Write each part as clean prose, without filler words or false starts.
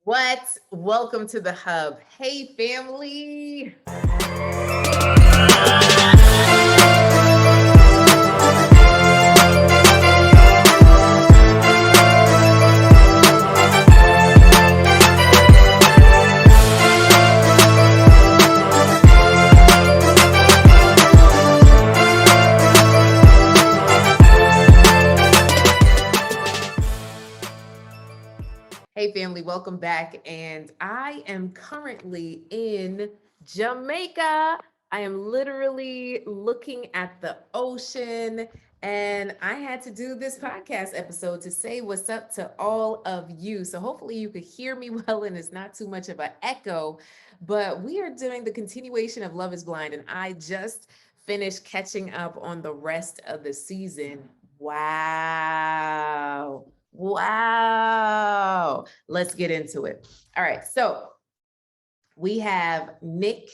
What? Welcome to the hub. Hey, family. Hey, family, welcome back. And I am currently in Jamaica. I am literally looking at the ocean. And I had to do this podcast episode to say what's up to all of you. So hopefully you could hear me well and it's not too much of an echo. But we are doing the continuation of Love is Blind. And I just finished catching up on the rest of the season. Wow. Wow. Let's get into it. All right. So we have Nick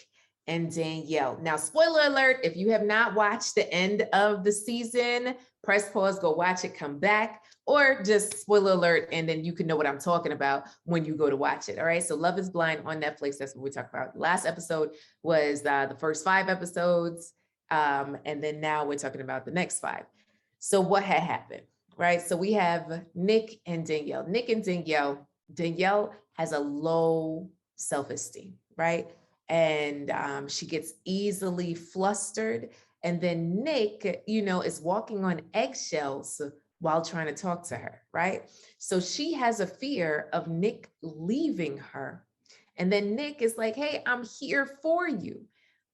and Danielle. Now, spoiler alert, if you have not watched the end of the season, press pause, go watch it, come back, or just spoiler alert, and then you can know what I'm talking about when you go to watch it. All right. So Love is Blind on Netflix. That's what we talk about. Last episode was the first 5 episodes. And then now we're talking about the next 5. So what had happened? Right. So we have Nick and Danielle. Nick and Danielle. Danielle has a low self-esteem, right? And she gets easily flustered. And then Nick, is walking on eggshells while trying to talk to her, right? So she has a fear of Nick leaving her. And then Nick is like, hey, I'm here for you.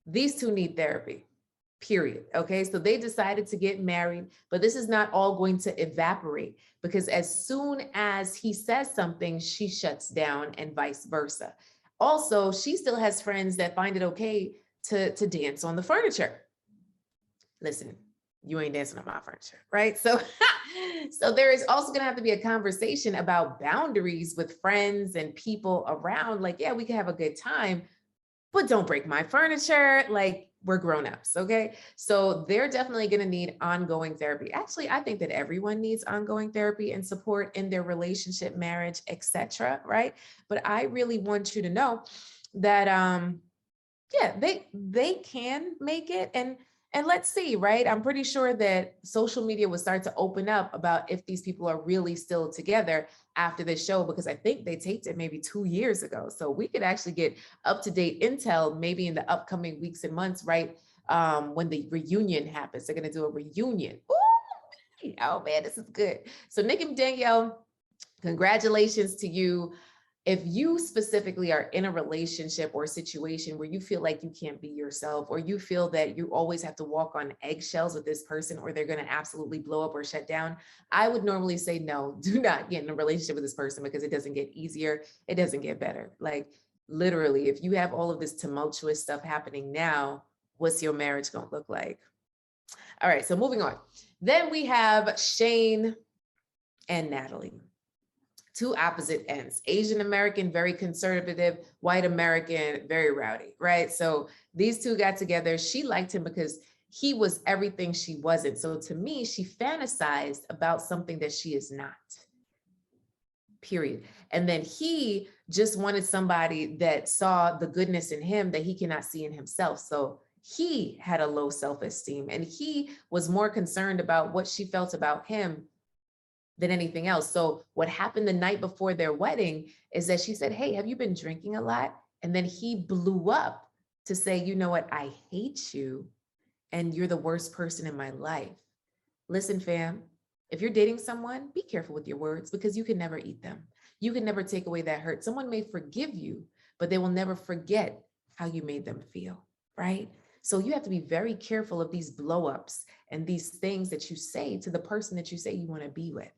These two need therapy. Period. Okay. So they decided to get married, but this is not all going to evaporate because as soon as he says something, she shuts down and vice versa. Also, she still has friends that find it okay to dance on the furniture. Listen, you ain't dancing on my furniture, right? So, so there is also going to have to be a conversation about boundaries with friends and people around. Like, yeah, we can have a good time, but don't break my furniture. Like, we're grown-ups, okay? So they're definitely going to need ongoing therapy. Actually, I think that everyone needs ongoing therapy and support in their relationship, marriage, etc., right? But I really want you to know that yeah, they can make it. And let's see, right? I'm pretty sure that social media will start to open up about if these people are really still together after this show, because I think they taped it maybe 2 years ago. So we could actually get up to date intel maybe in the upcoming weeks and months, right? When the reunion happens, they're going to do a reunion. Ooh, oh man, this is good. So Nick and Danielle, congratulations to you. If you specifically are in a relationship or situation where you feel like you can't be yourself, or you feel that you always have to walk on eggshells with this person, or they're going to absolutely blow up or shut down, I would normally say no, do not get in a relationship with this person, because it doesn't get easier. It doesn't get better. Like, literally, if you have all of this tumultuous stuff happening now, what's your marriage going to look like? All right. So moving on. Then we have Shane and Natalie. Two opposite ends. Asian American, very conservative; white American, very rowdy, right? So these two got together. She liked him because he was everything she wasn't. So to me, she fantasized about something that she is not, period. And then he just wanted somebody that saw the goodness in him that he cannot see in himself. So he had a low self-esteem, and he was more concerned about what she felt about him than anything else. So what happened the night before their wedding is that she said, hey, have you been drinking a lot? And then he blew up to say, you know what? I hate you, and you're the worst person in my life. Listen, fam, if you're dating someone, be careful with your words, because you can never eat them. You can never take away that hurt. Someone may forgive you, but they will never forget how you made them feel, right? So you have to be very careful of these blowups and these things that you say to the person that you say you want to be with.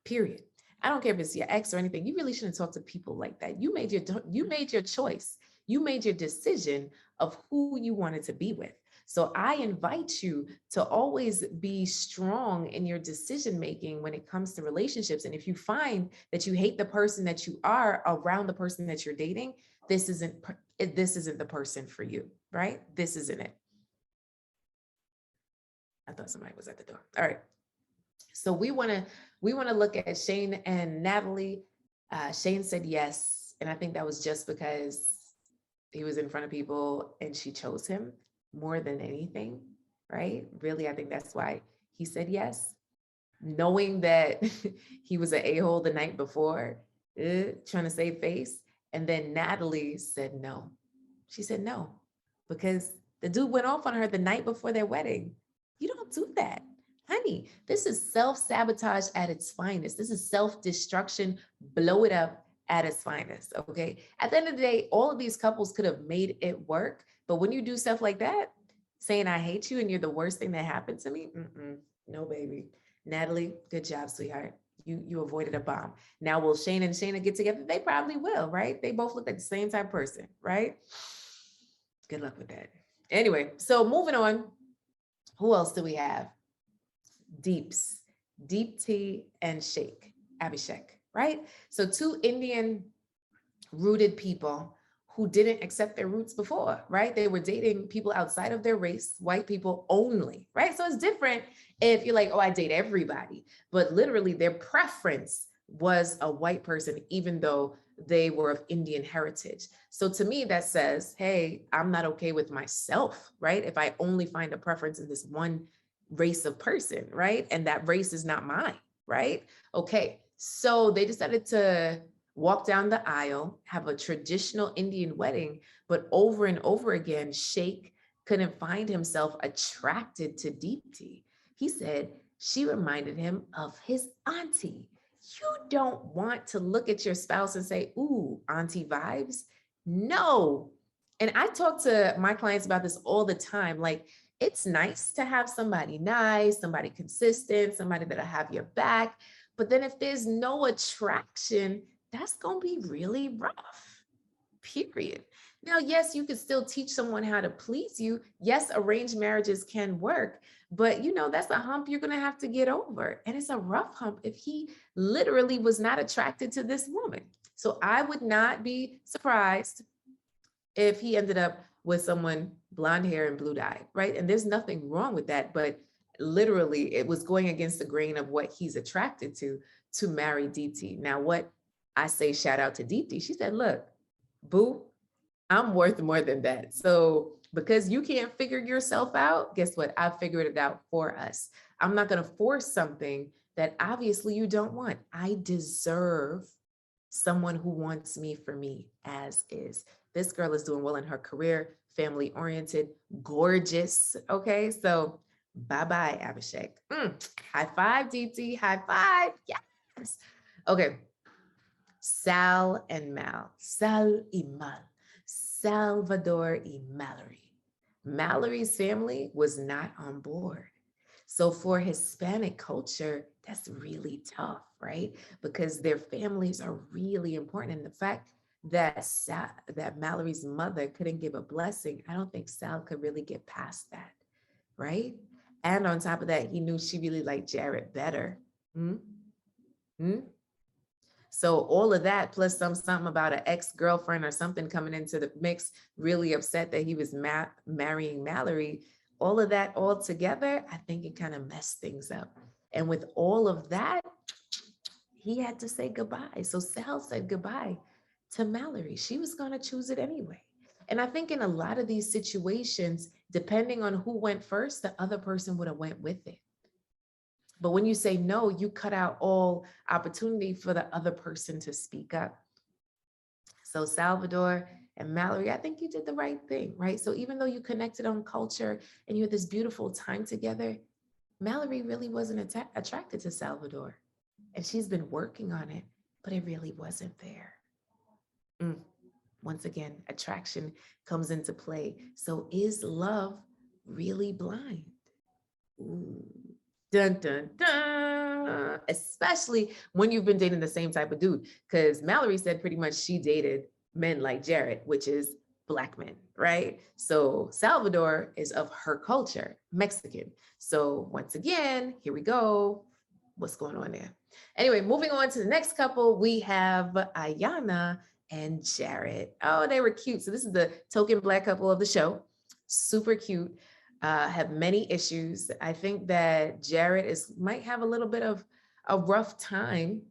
Period. I don't care if it's your ex or anything. You really shouldn't talk to people like that. You made your choice. You made your decision of who you wanted to be with. So I invite you to always be strong in your decision making when it comes to relationships. And if you find that you hate the person that you are around the person that you're dating, this isn't the person for you, right? This isn't it. I thought somebody was at the door. All right. So we want to look at Shane and Natalie. Shane said yes. And I think that was just because he was in front of people and she chose him more than anything, right? Really, I think that's why he said yes, knowing that he was an a-hole the night before, trying to save face. And then Natalie said no. She said no, because the dude went off on her the night before their wedding. You don't do that. Honey, this is self-sabotage at its finest. This is self-destruction, blow it up at its finest, okay? At the end of the day, all of these couples could have made it work, but when you do stuff like that, saying I hate you and you're the worst thing that happened to me, no, baby. Natalie, good job, sweetheart. You avoided a bomb. Now, will Shane and Shayna get together? They probably will, right? They both look like the same type of person, right? Good luck with that. Anyway, so moving on. Who else do we have? Deeps, Deep T and Abhishek, right? So two Indian rooted people who didn't accept their roots before, right? They were dating people outside of their race, white people only, right? So it's different if you're like, oh, I date everybody, but literally their preference was a white person, even though they were of Indian heritage. So to me, that says, hey, I'm not okay with myself, right? If I only find a preference in this one race of person, right? And that race is not mine, right? Okay, so they decided to walk down the aisle, have a traditional Indian wedding, but over and over again, Sheikh couldn't find himself attracted to Deepti. He said she reminded him of his auntie. You don't want to look at your spouse and say, ooh, auntie vibes. No. And I talk to my clients about this all the time. Like, it's nice to have somebody nice, somebody consistent, somebody that'll have your back. But then if there's no attraction, that's going to be really rough, period. Now, yes, you could still teach someone how to please you. Yes, arranged marriages can work, but that's a hump you're going to have to get over. And it's a rough hump if he literally was not attracted to this woman. So I would not be surprised if he ended up with someone blonde hair and blue dye, right? And there's nothing wrong with that, but literally it was going against the grain of what he's attracted to marry Deepti. Now, what I say, shout out to Deepti. She said, look, boo, I'm worth more than that. So because you can't figure yourself out, guess what? I figured it out for us. I'm not going to force something that obviously you don't want. I deserve someone who wants me for me as is. This girl is doing well in her career, family oriented, gorgeous. Okay, so bye-bye, Abhishek. High five, Deepti, high five. Yes. Okay. Sal and Mal, Sal y Mal, Salvador y Mallory. Mallory's family was not on board. So for Hispanic culture, that's really tough, right? Because their families are really important. And the fact that that Mallory's mother couldn't give a blessing, I don't think Sal could really get past that, right? And on top of that, he knew she really liked Jared better. So all of that, plus something about an ex-girlfriend or something coming into the mix, really upset that he was marrying Mallory. All of that all together, I think it kind of messed things up. And with all of that, he had to say goodbye. So Sal said goodbye to Mallory. She was going to choose it anyway. And I think in a lot of these situations, depending on who went first, the other person would have went with it. But when you say no, you cut out all opportunity for the other person to speak up. So Salvador and Mallory, I think you did the right thing, right? So even though you connected on culture and you had this beautiful time together, Mallory really wasn't attracted to Salvador. And she's been working on it, but it really wasn't there. Once again, attraction comes into play. So is love really blind? Ooh. Dun, dun, dun. Especially when you've been dating the same type of dude. Because Mallory said pretty much she dated men like Jared, which is Black men, right? So Salvador is of her culture, Mexican. So once again, here we go. What's going on there? Anyway, moving on to the next couple, we have Ayana and Jared. Oh, they were cute. So this is the token Black couple of the show. Super cute. Have many issues. I think that Jared might have a little bit of a rough time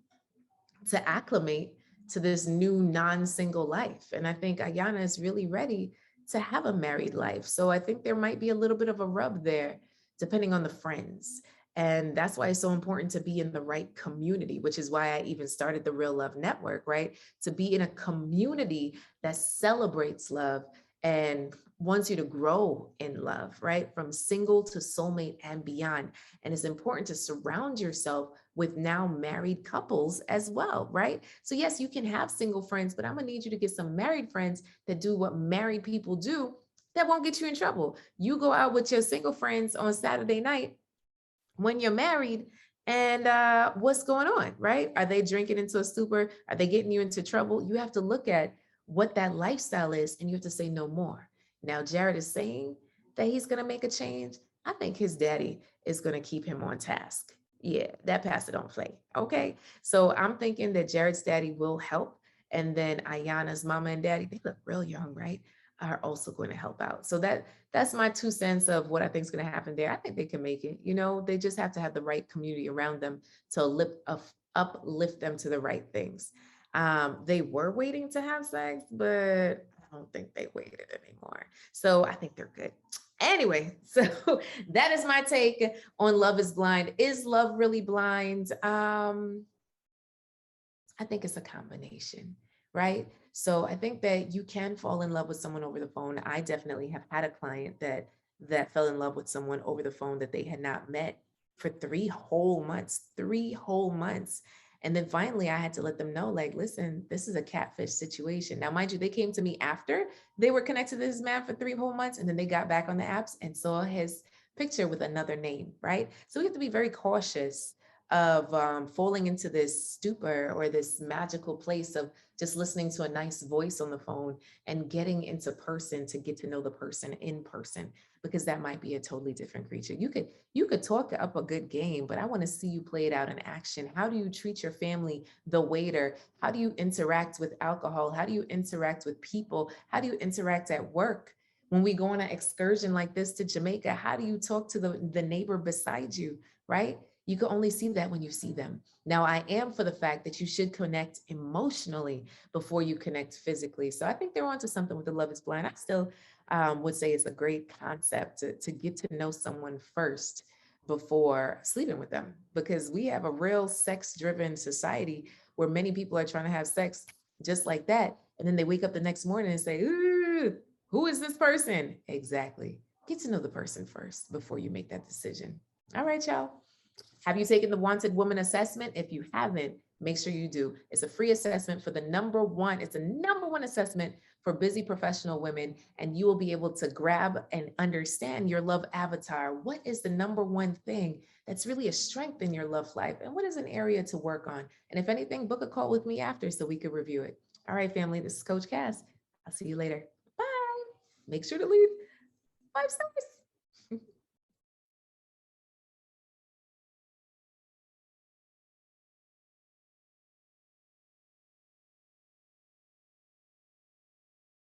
to acclimate to this new non-single life. And I think Ayana is really ready to have a married life. So I think there might be a little bit of a rub there, depending on the friends. And that's why it's so important to be in the right community, which is why I even started the Real Love Network, right? To be in a community that celebrates love and wants you to grow in love, right? From single to soulmate and beyond. And it's important to surround yourself with now married couples as well, right? So, yes, you can have single friends, but I'm gonna need you to get some married friends that do what married people do that won't get you in trouble. You go out with your single friends on Saturday night when you're married, and what's going on, right? Are they drinking into a stupor? Are they getting you into trouble? You have to look at what that lifestyle is, and you have to say no more. Now, Jared is saying that he's going to make a change. I think his daddy is going to keep him on task. Yeah, that pastor don't play. Okay. So I'm thinking that Jared's daddy will help. And then Ayana's mama and daddy, they look real young, right? Are also going to help out. So that's my 2 cents of what I think is going to happen there. I think they can make it. You know, they just have to have the right community around them to uplift them to the right things. They were waiting to have sex, but I don't think they waited anymore. So I think they're good. Anyway, so that is my take on Love is Blind. Is love really blind? I think it's a combination, right? So I think that you can fall in love with someone over the phone. I definitely have had a client that fell in love with someone over the phone that they had not met for 3 whole months, 3 whole months. And then finally I had to let them know, like, listen, this is a catfish situation. Now, mind you, they came to me after they were connected to this man for 3 whole months, and then they got back on the apps and saw his picture with another name, right? So we have to be very cautious of falling into this stupor or this magical place of just listening to a nice voice on the phone and getting into person to get to know the person in person, because that might be a totally different creature. You could talk up a good game, but I want to see you play it out in action. How do you treat your family, the waiter? How do you interact with alcohol? How do you interact with people? How do you interact at work? When we go on an excursion like this to Jamaica, how do you talk to the neighbor beside you, right? You can only see that when you see them. Now, I am for the fact that you should connect emotionally before you connect physically. So I think they're onto something with the Love is Blind. I still would say it's a great concept to get to know someone first before sleeping with them, because we have a real sex driven society where many people are trying to have sex just like that. And then they wake up the next morning and say, ooh, who is this person? Exactly. Get to know the person first before you make that decision. All right, y'all. Have you taken the Wanted Woman assessment? If you haven't, make sure you do. It's a free assessment for the number one. It's a number one assessment for busy professional women, and you will be able to grab and understand your love avatar. What is the number one thing that's really a strength in your love life? And what is an area to work on? And if anything, book a call with me after so we could review it. All right, family, this is Coach Cass. I'll see you later. Bye. Make sure to leave 5 stars.